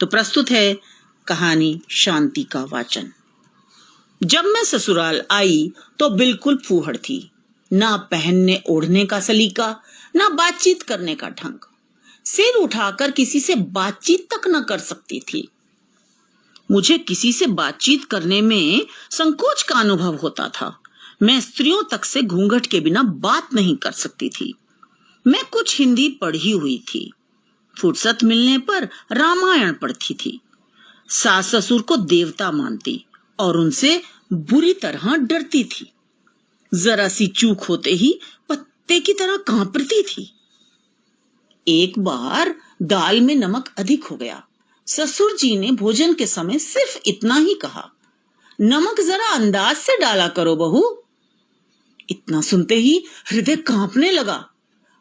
तो प्रस्तुत है कहानी शांति का वाचन। जब मैं ससुराल आई तो बिल्कुल फूहड़ थी। ना पहनने ओढ़ने का सलीका, ना बातचीत करने का ढंग। सिर उठाकर किसी से बातचीत तक न कर सकती थी। मुझे किसी से बातचीत करने में संकोच का अनुभव होता था। मैं स्त्रियों तक से घूंघट के बिना बात नहीं कर सकती थी। मैं कुछ हिंदी पढ़ी हुई थी। फुर्सत मिलने पर रामायण पढ़ती थी। सास ससुर को देवता मानती और उनसे बुरी तरह डरती थी। जरा सी चूक होते ही पत्ते की तरह कांपती थी। एक बार दाल में नमक अधिक हो गया। ससुर जी ने भोजन के समय सिर्फ इतना ही कहा, नमक जरा अंदाज से डाला करो बहू। इतना सुनते ही हृदय कांपने लगा,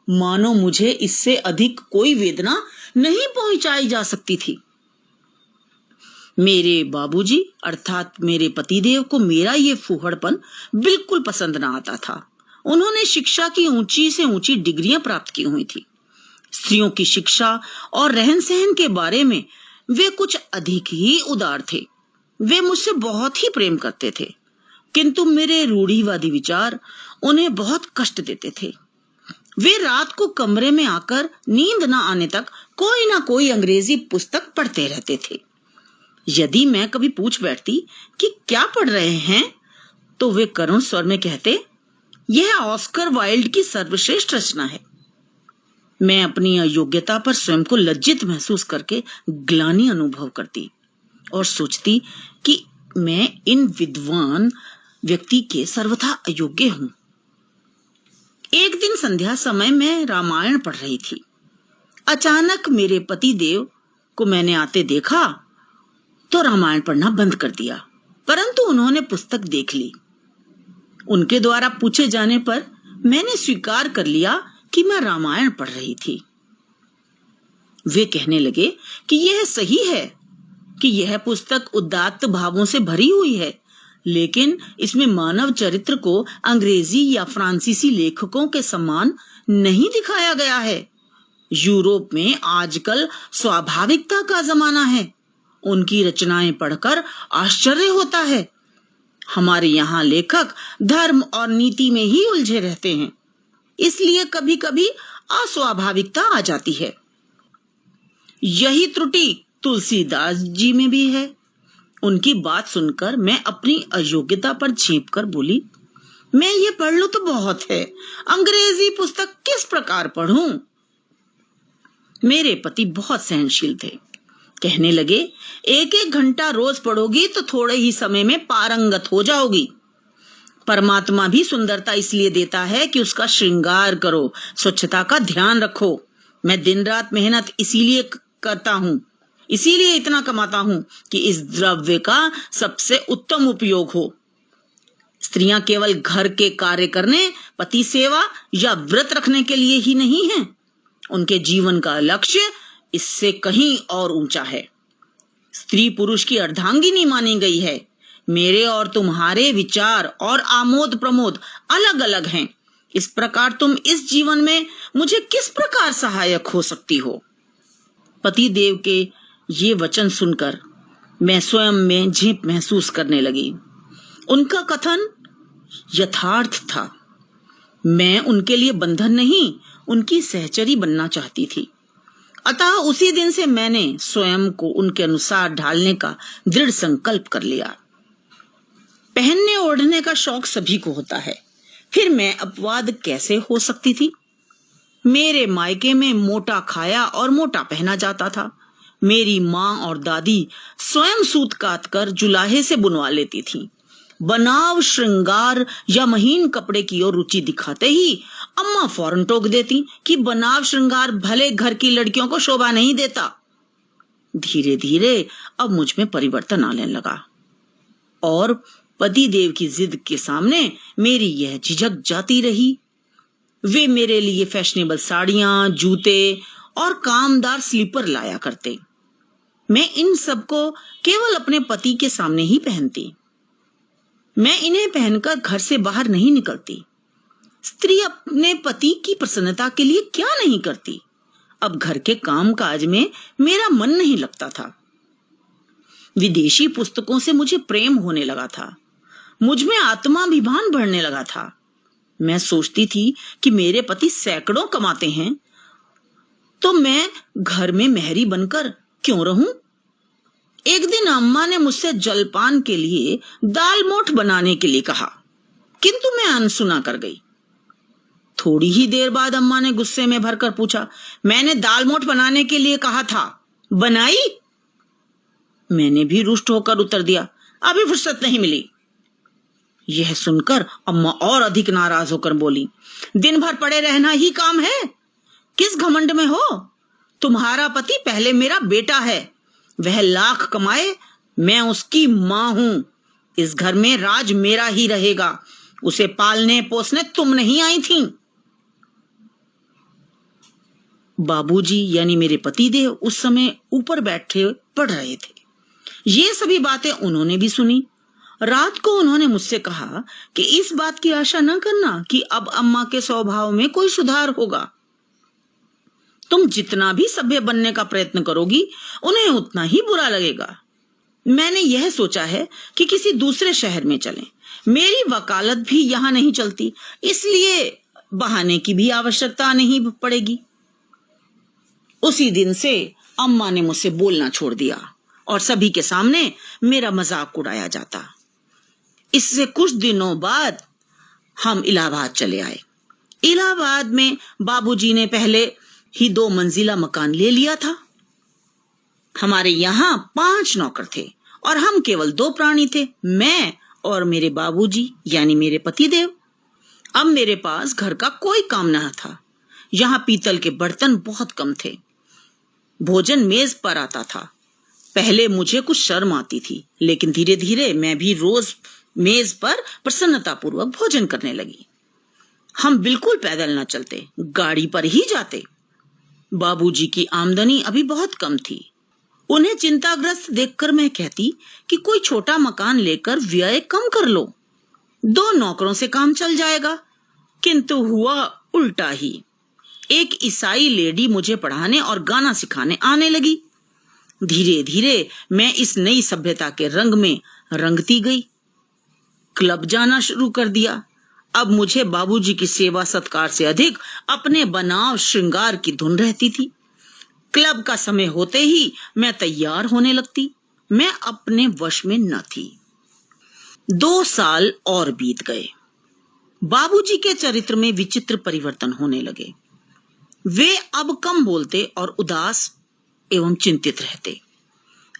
मानो मुझे इससे अधिक कोई वेदना नहीं पहुंचाई जा सकती थी। मेरे बाबूजी अर्थात मेरे पतिदेव को मेरा ये फूहड़पन बिल्कुल पसंद न आता था। उन्होंने शिक्षा की ऊंची से ऊंची डिग्रियां प्राप्त की हुई थी। स्त्रियों की शिक्षा और रहन सहन के बारे में वे कुछ अधिक ही उदार थे। वे मुझसे बहुत ही प्रेम करते थे, किंतु मेरे रूढ़िवादी विचार उन्हें बहुत कष्ट देते थे। वे रात को कमरे में आकर नींद न आने तक कोई ना कोई अंग्रेजी पुस्तक पढ़ते रहते थे। यदि मैं कभी पूछ बैठती कि क्या पढ़ रहे हैं, तो वे करुण स्वर में कहते, यह ऑस्कर वाइल्ड की सर्वश्रेष्ठ रचना है। मैं अपनी अयोग्यता पर स्वयं को लज्जित महसूस करके ग्लानि अनुभव करती और सोचती कि मैं इन विद्वान व्यक्ति के सर्वथा अयोग्य हूं। एक दिन संध्या समय मैं रामायण पढ़ रही थी। अचानक मेरे पति देव को मैंने आते देखा तो रामायण पढ़ना बंद कर दिया, परंतु उन्होंने पुस्तक देख ली। उनके द्वारा पूछे जाने पर मैंने स्वीकार कर लिया कि मैं रामायण पढ़ रही थी। वे कहने लगे कि यह सही है कि यह पुस्तक उदात्त भावों से भरी हुई है, लेकिन इसमें मानव चरित्र को अंग्रेजी या फ्रांसीसी लेखकों के समान नहीं दिखाया गया है। यूरोप में आजकल स्वाभाविकता का जमाना है। उनकी रचनाएं पढ़कर आश्चर्य होता है। हमारे यहाँ लेखक धर्म और नीति में ही उलझे रहते हैं, इसलिए कभी कभी अस्वाभाविकता आ जाती है। यही त्रुटि तुलसीदास जी में भी है। उनकी बात सुनकर मैं अपनी अयोग्यता पर झेप कर बोली, मैं ये पढ़ लूं तो बहुत है, अंग्रेजी पुस्तक किस प्रकार पढ़ूं? मेरे पति बहुत सहनशील थे। कहने लगे, एक एक घंटा रोज पढ़ोगी तो थोड़े ही समय में पारंगत हो जाओगी। परमात्मा भी सुंदरता इसलिए देता है कि उसका श्रृंगार करो, स्वच्छता का ध्यान रखो। मैं दिन रात मेहनत इसीलिए करता हूँ, इसीलिए इतना कमाता हूँ कि इस द्रव्य का सबसे उत्तम उपयोग हो। स्त्रियां केवल घर के कार्य करने, पति सेवा या व्रत रखने के लिए ही नहीं हैं। उनके जीवन का लक्ष्य इससे कहीं और ऊंचा है। स्त्री पुरुष की अर्धांगिनी मानी गई है। मेरे और तुम्हारे विचार और आमोद प्रमोद अलग अलग हैं। इस प्रकार तुम इस जीवन में मुझे किस प्रकार सहायक हो सकती हो? पति देव के ये वचन सुनकर मैं स्वयं में झेप महसूस करने लगी। उनका कथन यथार्थ था। मैं उनके लिए बंधन नहीं, उनकी सहचरी बनना चाहती थी। अतः उसी दिन से मैंने स्वयं को उनके अनुसार ढालने का दृढ़ संकल्प कर लिया। पहनने ओढ़ने का शौक सभी को होता है, फिर मैं अपवाद कैसे हो सकती थी? मेरे मायके में मोटा खाया और मोटा पहना जाता था। मेरी माँ और दादी स्वयं सूत काट कर जुलाहे से बुनवा लेती थीं। बनाव श्रृंगार या महीन कपड़े की ओर रुचि दिखाते ही अम्मा फौरन टोक देती कि बनाव श्रृंगार भले घर की लड़कियों को शोभा नहीं देता। धीरे धीरे अब मुझ में परिवर्तन आने लगा और पति देव की जिद के सामने मेरी यह झिझक जाती रही। वे मेरे लिए फैशनेबल साड़ियां, जूते और कामदार स्लीपर लाया करते। मैं इन सबको केवल अपने पति के सामने ही पहनती। मैं इन्हें पहनकर घर से बाहर नहीं निकलती। स्त्री अपने पति की प्रसन्नता के लिए क्या नहीं करती। अब घर के काम काज में मेरा मन नहीं लगता था। विदेशी पुस्तकों से मुझे प्रेम होने लगा था। मुझ में आत्माभिमान बढ़ने लगा था। मैं सोचती थी कि मेरे पति सैकड़ों कमाते हैं, तो मैं घर में मेहरी बनकर क्यों रहूं? एक दिन अम्मा ने मुझसे जलपान के लिए दाल मोठ बनाने के लिए कहा, किंतु मैं अनसुना कर गई। थोड़ी ही देर बाद अम्मा ने गुस्से में भरकर पूछा, मैंने दाल मोठ बनाने के लिए कहा था, बनाई? मैंने भी रुष्ट होकर उत्तर दिया, अभी फुर्सत नहीं मिली। यह सुनकर अम्मा और अधिक नाराज होकर बोली, दिन भर पड़े रहना ही काम है? किस घमंड में हो? तुम्हारा पति पहले मेरा बेटा है, वह लाख कमाए, मैं उसकी मां हूं। इस घर में राज मेरा ही रहेगा। उसे पालने पोसने तुम नहीं आई थीं। बाबूजी यानी मेरे पतिदेव उस समय ऊपर बैठे पढ़ रहे थे। ये सभी बातें उन्होंने भी सुनी। रात को उन्होंने मुझसे कहा कि इस बात की आशा न करना कि अब अम्मा के स्वभाव में कोई सुधार होगा। तुम जितना भी सभ्य बनने का प्रयत्न करोगी, उन्हें उतना ही बुरा लगेगा। मैंने यह सोचा है कि किसी दूसरे शहर में चलें। मेरी वकालत भी यहाँ नहीं चलती, इसलिए बहाने की भी आवश्यकता नहीं पड़ेगी। उसी दिन से अम्मा ने मुझसे बोलना छोड़ दिया और सभी के सामने मेरा मजाक उड़ाया जाता। इससे कुछ दिनों बाद हम इलाहाबाद चले आए। इलाहाबाद में बाबूजी ने पहले ही 2 मंजिला मकान ले लिया था। हमारे यहाँ 5 नौकर थे और हम केवल 2 प्राणी थे, मैं और मेरे बाबूजी यानी मेरे पतिदेव। अब मेरे पास घर का कोई काम न था। यहाँ पीतल के बर्तन बहुत कम थे। भोजन मेज पर आता था। पहले मुझे कुछ शर्म आती थी, लेकिन धीरे धीरे मैं भी रोज मेज पर प्रसन्नतापूर्वक भोजन करने लगी। हम बिल्कुल पैदल न चलते, गाड़ी पर ही जाते। बाबूजी की आमदनी अभी बहुत कम थी। उन्हें चिंताग्रस्त देखकर मैं कहती कि कोई छोटा मकान लेकर व्यय कम कर लो, 2 नौकरों से काम चल जाएगा। किंतु हुआ उल्टा ही। एक ईसाई लेडी मुझे पढ़ाने और गाना सिखाने आने लगी। धीरे धीरे मैं इस नई सभ्यता के रंग में रंगती गई। क्लब जाना शुरू कर दिया। अब मुझे बाबूजी की सेवा सत्कार से अधिक अपने बनाव श्रृंगार की धुन रहती थी। क्लब का समय होते ही मैं तैयार होने लगती। मैं अपने वश में न थी। 2 साल और बीत गए। बाबूजी के चरित्र में विचित्र परिवर्तन होने लगे। वे अब कम बोलते और उदास एवं चिंतित रहते।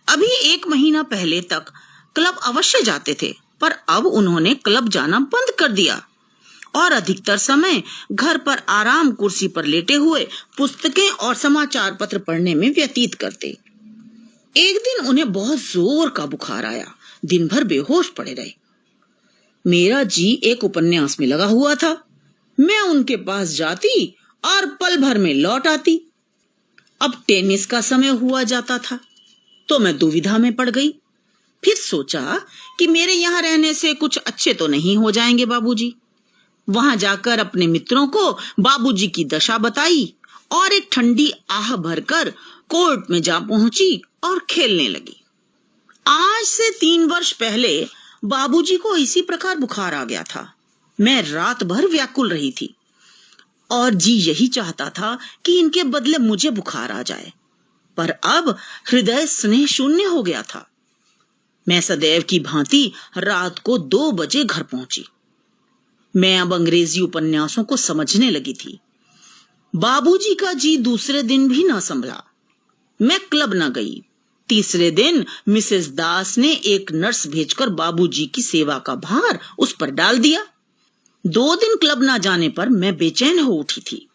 अभी 1 महीना पहले तक क्लब अवश्य जाते थे, पर अब उन्होंने क्लब जाना बंद कर दिया और अधिकतर समय घर पर आराम कुर्सी पर लेटे हुए पुस्तकें और समाचार पत्र पढ़ने में व्यतीत करते। एक दिन उन्हें बहुत जोर का बुखार आया। दिन भर बेहोश पड़े रहे। मेरा जी एक उपन्यास में लगा हुआ था। मैं उनके पास जाती और पल भर में लौट आती। अब टेनिस का समय हुआ जाता था, तो मैं दुविधा में पड़ गई। फिर सोचा कि मेरे यहाँ रहने से कुछ अच्छे तो नहीं हो जाएंगे बाबूजी। वहां जाकर अपने मित्रों को बाबूजी की दशा बताई और एक ठंडी आह भरकर कोर्ट में जा पहुंची और खेलने लगी। आज से 3 वर्ष पहले बाबूजी को इसी प्रकार बुखार आ गया था। मैं रात भर व्याकुल रही थी और जी यही चाहता था कि इनके बदले मुझे बुखार आ जाए, पर अब हृदय स्नेह शून्य हो गया था। मैं सदैव की भांति रात को 2 बजे घर पहुंची। मैं अब अंग्रेजी उपन्यासों को समझने लगी थी। बाबूजी का जी दूसरे दिन भी न संभला। मैं क्लब न गई। तीसरे दिन मिसेस दास ने एक नर्स भेजकर बाबूजी की सेवा का भार उस पर डाल दिया। 2 दिन क्लब न जाने पर मैं बेचैन हो उठी थी।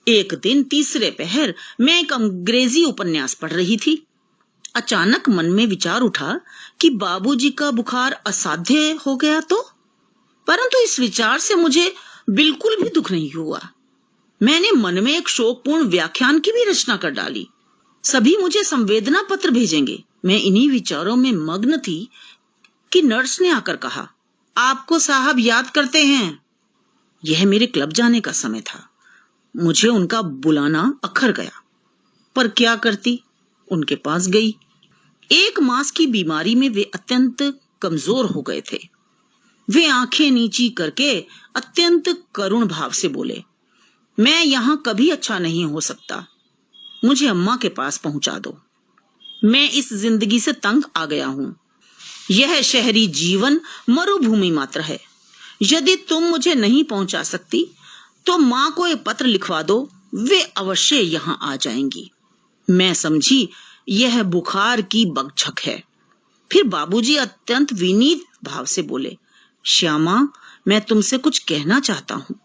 एक दिन तीसरे पहर मैं एक अंग्रेजी उपन्यास पढ़ रही थी। अचानक मन में विचार उठा कि बाबूजी का बुखार असाध्य हो गया तो, परंतु इस विचार से मुझे बिल्कुल भी दुख नहीं हुआ। मैंने मन में एक शोकपूर्ण व्याख्यान की भी रचना कर डाली। सभी मुझे संवेदना पत्र भेजेंगे। मैं इन्हीं विचारों में मग्न थी कि नर्स ने आकर कहा, आपको साहब याद करते हैं। यह मेरे क्लब जाने का समय था। मुझे उनका बुलाना अखर गया, पर क्या करती, उनके पास गई। 1 मास की बीमारी में वे अत्यंत कमजोर हो गए थे। वे आंखें नीची करके अत्यंत करुण भाव से बोले, मैं यहाँ कभी अच्छा नहीं हो सकता, मुझे अम्मा के पास पहुंचा दो। मैं इस जिंदगी से तंग आ गया हूँ। यह शहरी जीवन मरुभूमि मात्र है। यदि तुम मुझे नहीं पहुंचा सकती तो माँ को एक पत्र लिखवा दो, वे अवश्य यहाँ आ जाएंगी। मैं समझी यह बुखार की बकझक है। फिर बाबूजी अत्यंत विनीत भाव से बोले, श्यामा, मैं तुमसे कुछ कहना चाहता हूँ।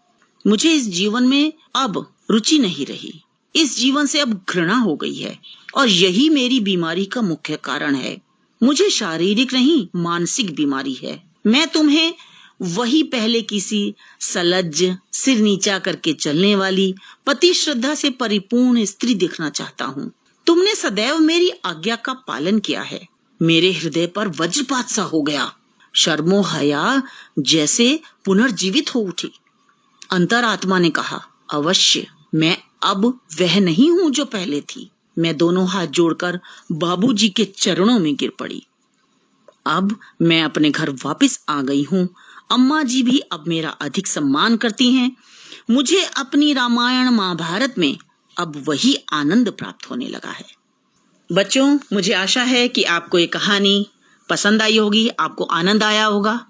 मुझे इस जीवन में अब रुचि नहीं रही। इस जीवन से अब घृणा हो गई है और यही मेरी बीमारी का मुख्य कारण है। मुझे शारीरिक नहीं, मानसिक बीमारी है। मैं तुम्हें वही पहले किसी सलज्ज, सिर नीचा करके चलने वाली, पति श्रद्धा से परिपूर्ण स्त्री देखना चाहता हूँ। तुमने सदैव मेरी आज्ञा का पालन किया है। मेरे हृदय पर वज्रपात सा हो गया। शर्मो हया जैसे पुनर्जीवित हो उठी। अंतरात्मा ने कहा, अवश्य मैं अब वह नहीं हूँ जो पहले थी। मैं दोनों हाथ जोड़कर बाबूजी के चरणों में गिर पड़ी। अब मैं अपने घर वापस आ गई हूँ। अम्मा जी भी अब मेरा अधिक सम्मान करती हैं। मुझे अपनी रामायण महाभारत में अब वही आनंद प्राप्त होने लगा है। बच्चों, मुझे आशा है कि आपको ये कहानी पसंद आई होगी, आपको आनंद आया होगा।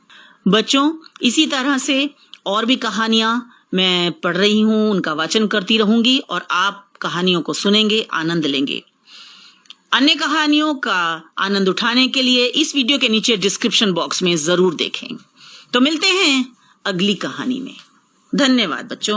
बच्चों, इसी तरह से और भी कहानियां मैं पढ़ रही हूँ, उनका वाचन करती रहूंगी और आप कहानियों को सुनेंगे, आनंद लेंगे। अन्य कहानियों का आनंद उठाने के लिए इस वीडियो के नीचे डिस्क्रिप्शन बॉक्स में जरूर देखें। तो मिलते हैं अगली कहानी में। धन्यवाद बच्चों।